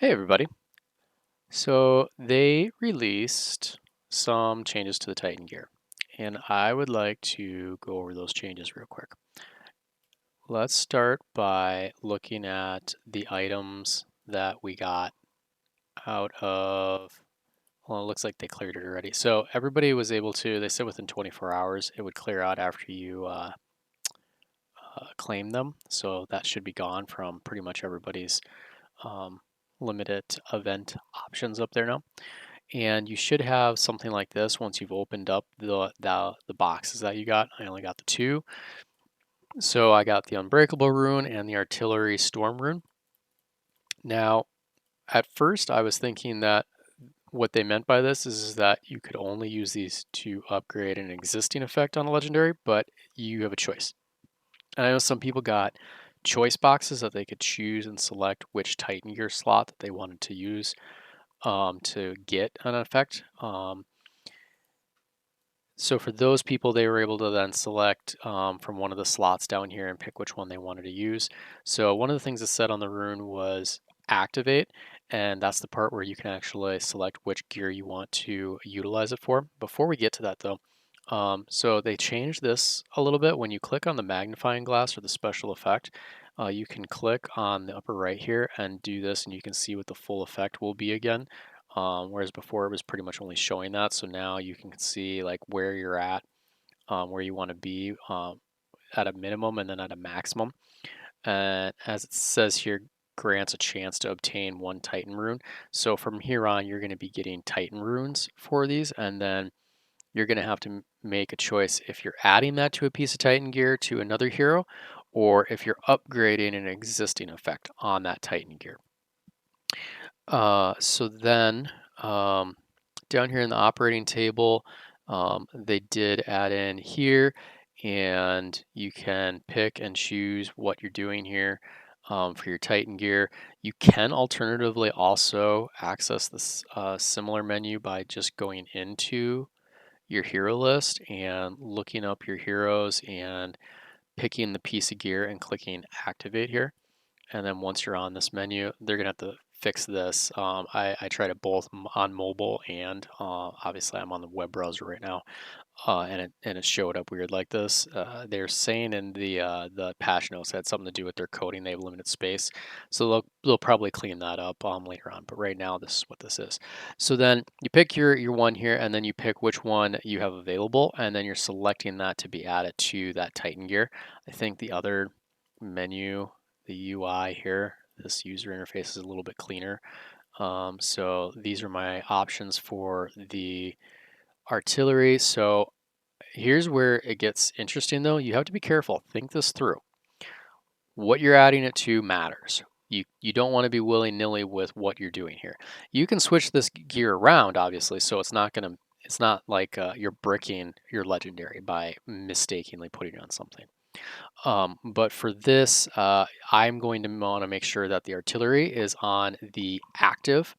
Hey everybody. So they released some changes to the Titan gear, and I would like to go over those changes real quick. Let's start by looking at the items that we got out of, well, it looks like they cleared it already. So everybody was able to, they said within 24 hours it would clear out after you claim them. So that should be gone from pretty much everybody's um, limited event options up there now. And you should have something like this once you've opened up the boxes that you got. I only got the two. So I got the Unbreakable rune and the Artillery Storm rune. Now, at first I was thinking that what they meant by this is that you could only use these to upgrade an existing effect on a legendary, but you have a choice. And I know some people got choice boxes that they could choose and select which Titan gear slot that they wanted to use to get an effect. So for those people, they were able to then select from one of the slots down here and pick which one they wanted to use. So one of the things that said on the rune was activate, and that's the part where you can actually select which gear you want to utilize it for. Before we get to that though, so they changed this a little bit. When you click on the magnifying glass or the special effect, you can click on the upper right here and do this, and you can see what the full effect will be again. Whereas before it was pretty much only showing that. So now you can see like where you're at, where you want to be at a minimum and then at a maximum. And as it says here, grants a chance to obtain one Titan rune. So from here on, you're going to be getting Titan runes for these, and then you're going to have to make a choice if you're adding that to a piece of Titan gear to another hero, or if you're upgrading an existing effect on that Titan gear. So then down here in the operating table, they did add in here, and you can pick and choose what you're doing here for your Titan gear. You can alternatively also access this similar menu by just going into your hero list and looking up your heroes and picking the piece of gear and clicking activate here. And then once you're on this menu, they're gonna have to fix this. I tried it both on mobile and obviously I'm on the web browser right now, and it showed up weird like this. They're saying in the patch notes that had something to do with their coding. They have limited space, so they'll probably clean that up later on. But right now, this is what this is. So then you pick your one here, and then you pick which one you have available, and then you're selecting that to be added to that Titan gear. I think the other menu, the UI here, this user interface is a little bit cleaner. So these are my options for the artillery. So here's where it gets interesting though. You have to be careful. Think this through. What you're adding it to matters. You don't want to be willy-nilly with what you're doing here. You can switch this gear around, obviously, so it's not like you're bricking your legendary by mistakenly putting it on something. But for this, I'm going to want to make sure that the artillery is on the active.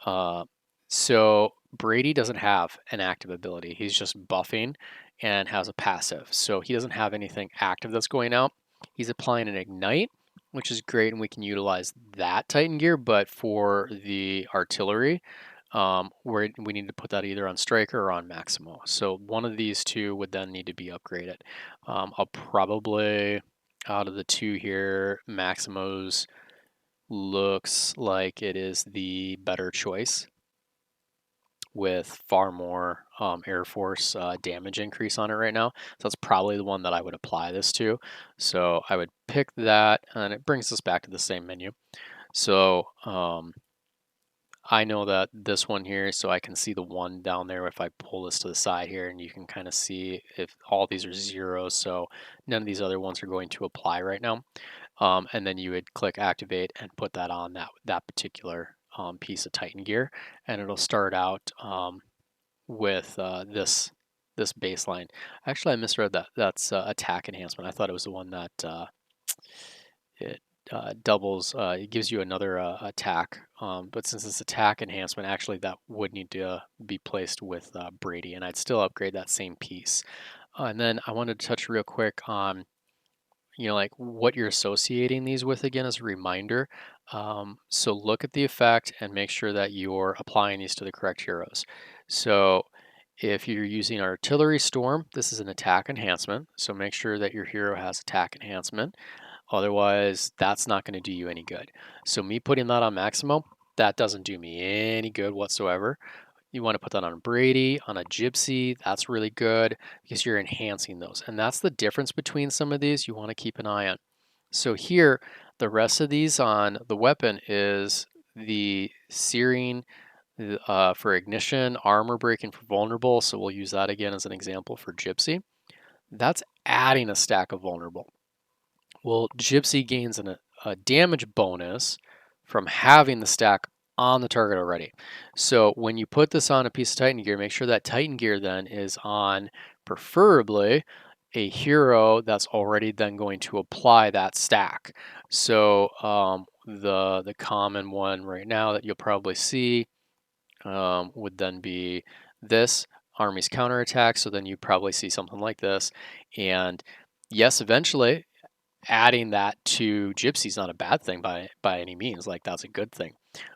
Uh, so Brady doesn't have an active ability. He's just buffing and has a passive. So he doesn't have anything active that's going out. He's applying an ignite, which is great, and we can utilize that Titan gear. But for the artillery, we need to put that either on Striker or on Maximo. So one of these two would then need to be upgraded. I'll probably, out of the two here, Maximo's looks like it is the better choice with far more Air Force damage increase on it right now. So that's probably the one that I would apply this to. So I would pick that, and it brings us back to the same menu. So I know that this one here, so I can see the one down there if I pull this to the side here, and you can kind of see if all these are zeros, so none of these other ones are going to apply right now. And then you would click activate and put that on that particular piece of Titan gear, and it'll start out with this baseline. Actually, I misread that. That's attack enhancement. I thought it was the one that it doubles. It gives you another attack, but since it's attack enhancement, actually that would need to be placed with Brady, and I'd still upgrade that same piece. And then I wanted to touch real quick on like what you're associating these with again as a reminder. So look at the effect and make sure that you're applying these to the correct heroes. So if you're using Artillery Storm, this is an attack enhancement. So make sure that your hero has attack enhancement. Otherwise, that's not going to do you any good. So me putting that on Maximo, that doesn't do me any good whatsoever. You want to put that on Brady, on a Gypsy. That's really good because you're enhancing those. And that's the difference between some of these you want to keep an eye on. So here, the rest of these on the weapon is the Searing for Ignition, Armor Breaking for Vulnerable. So we'll use that again as an example for Gypsy. That's adding a stack of Vulnerable. Well, Gypsy gains a damage bonus from having the stack on the target already. So when you put this on a piece of Titan gear, make sure that Titan gear then is on preferably a hero that's already then going to apply that stack. So the common one right now that you'll probably see would then be this Army's counterattack. So then you probably see something like this. And yes, eventually adding that to Gypsy is not a bad thing by any means. Like that's a good thing.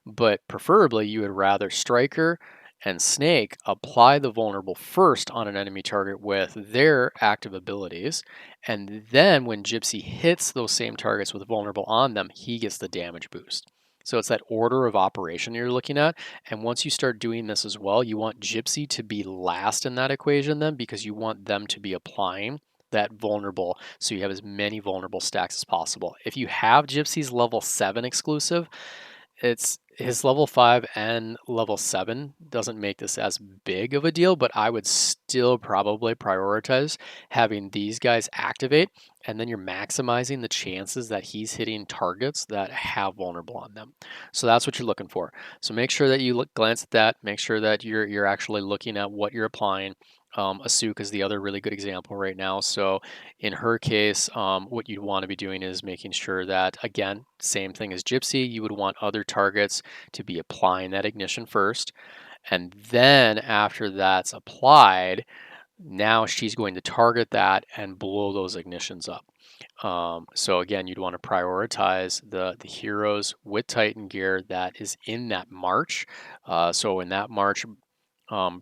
But preferably you would rather Striker and Snake apply the vulnerable first on an enemy target with their active abilities. And then when Gypsy hits those same targets with vulnerable on them, he gets the damage boost. So it's that order of operation you're looking at. And once you start doing this as well, you want Gypsy to be last in that equation then because you want them to be applying that vulnerable so you have as many vulnerable stacks as possible. If you have Gypsy's level 7 exclusive, it's his level 5 and level 7 doesn't make this as big of a deal, but I would still probably prioritize having these guys activate, and then you're maximizing the chances that he's hitting targets that have vulnerable on them. So that's what you're looking for. So make sure that you glance at that, make sure that you're actually looking at what you're applying. Asuka is the other really good example right now. So in her case, what you'd want to be doing is making sure that, again, same thing as Gypsy, you would want other targets to be applying that ignition first. And then after that's applied, now she's going to target that and blow those ignitions up. So again, you'd want to prioritize the heroes with Titan gear that is in that march. So in that march,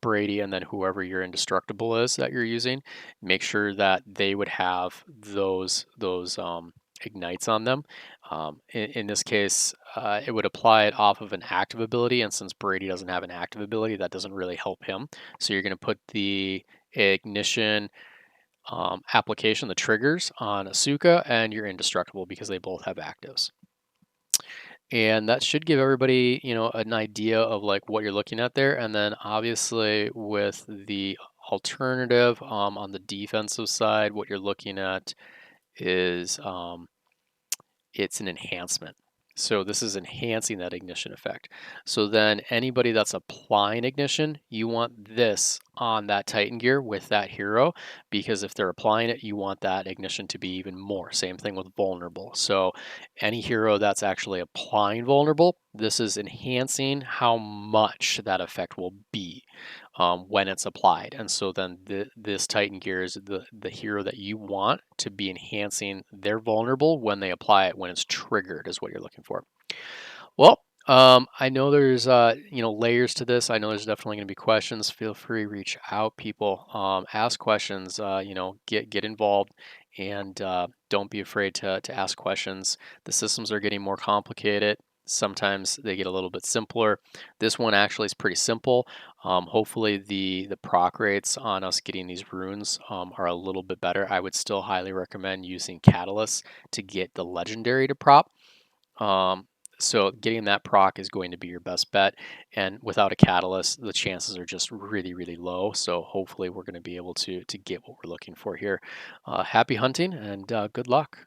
Brady and then whoever your indestructible is that you're using, make sure that they would have those ignites on them. In this case, it would apply it off of an active ability, and since Brady doesn't have an active ability, that doesn't really help him. So you're going to put the ignition application, the triggers on Asuka and your indestructible because they both have actives. And that should give everybody, an idea of like what you're looking at there. And then obviously with the alternative on the defensive side, what you're looking at is it's an enhancement. So this is enhancing that ignition effect. So then anybody that's applying ignition, you want this on that Titan gear with that hero, because if they're applying it, you want that ignition to be even more. Same thing with vulnerable. So any hero that's actually applying vulnerable, this is enhancing how much that effect will be when it's applied. And so then this Titan gear is the hero that you want to be enhancing their vulnerable when they apply it, when it's triggered is what you're looking for. Well, I know there's layers to this. I know there's definitely going to be questions. Feel free to reach out, people. Ask questions. Get involved, and don't be afraid to ask questions. The systems are getting more complicated. Sometimes they get a little bit simpler. This one actually is pretty simple. Hopefully the proc rates on us getting these runes are a little bit better. I would still highly recommend using Catalyst to get the legendary to prop. So getting that proc is going to be your best bet. And without a catalyst, the chances are just really, really low. So hopefully we're going to be able to get what we're looking for here. Happy hunting and good luck.